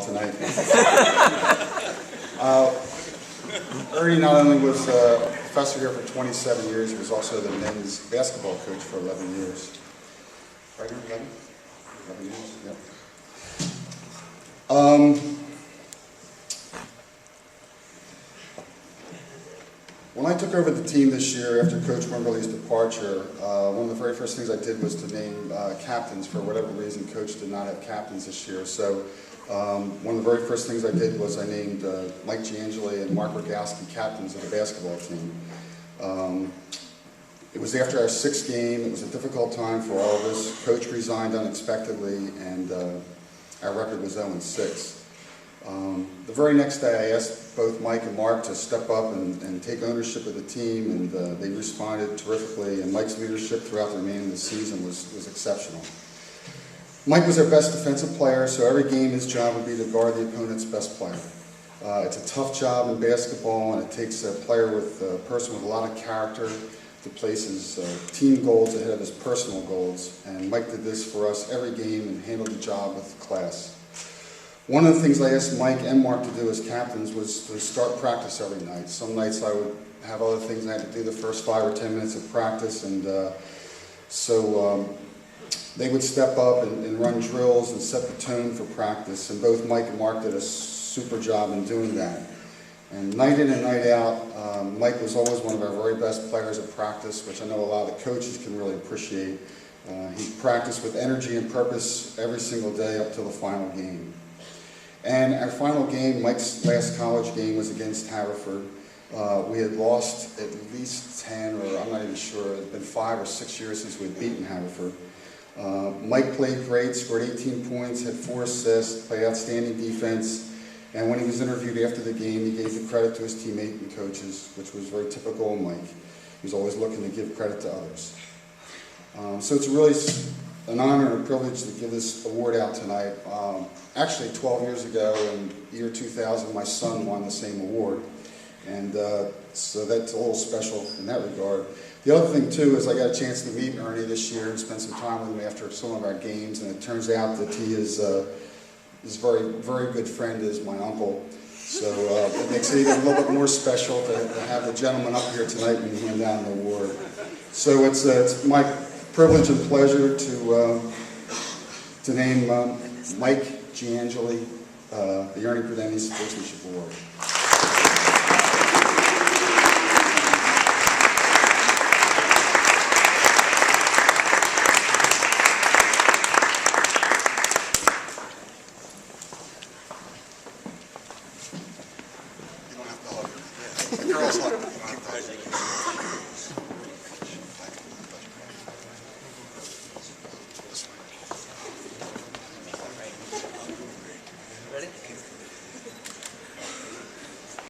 tonight. Ernie not only was a professor here for 27 years, he was also the men's basketball coach for 11 years. Right, 11? 11 years, yep. When I took over the team this year after Coach Wimberly's departure, one of the very first things I did was to name captains. For whatever reason, Coach did not have captains this year. So one of the very first things I did was I named Mike Giannangeli and Mark Rogowski captains of the basketball team. It was after our sixth game. It was a difficult time for all of us. Coach resigned unexpectedly, and our record was 0-6. The very next day, I asked both Mike and Mark to step up and take ownership of the team, and they responded terrifically, and Mike's leadership throughout the remainder of the season was exceptional. Mike was our best defensive player, so every game his job would be to guard the opponent's best player. It's a tough job in basketball, and it takes a person with a lot of character to place his team goals ahead of his personal goals, and Mike did this for us every game and handled the job with class. One of the things I asked Mike and Mark to do as captains was to start practice every night. Some nights I would have other things I had to do the first 5 or 10 minutes of practice, and so they would step up and run drills and set the tone for practice, and both Mike and Mark did a super job in doing that. And night in and night out, Mike was always one of our very best players at practice, which I know a lot of the coaches can really appreciate. He practiced with energy and purpose every single day up till the final game. And our final game, Mike's last college game, was against Haverford. We had lost at least 10, or I'm not even sure, it had been 5 or 6 years since we had beaten Haverford. Mike played great, scored 18 points, had 4 assists, played outstanding defense, and when he was interviewed after the game, he gave the credit to his teammate and coaches, which was very typical of Mike. He was always looking to give credit to others. So it's really an honor and a privilege to give this award out tonight. Actually, 12 years ago, in the year 2000, my son won the same award, and so that's a little special in that regard. The other thing, too, is I got a chance to meet Ernie this year and spend some time with him after some of our games, and it turns out that he is his very, very good friend is my uncle. So it makes it even a little bit more special to have the gentleman up here tonight when you hand down the award. So it's my privilege and pleasure to name Mike Giannangeli the Ernie Prudente Sportsmanship Award. You don't have to hug her. The girls hug her.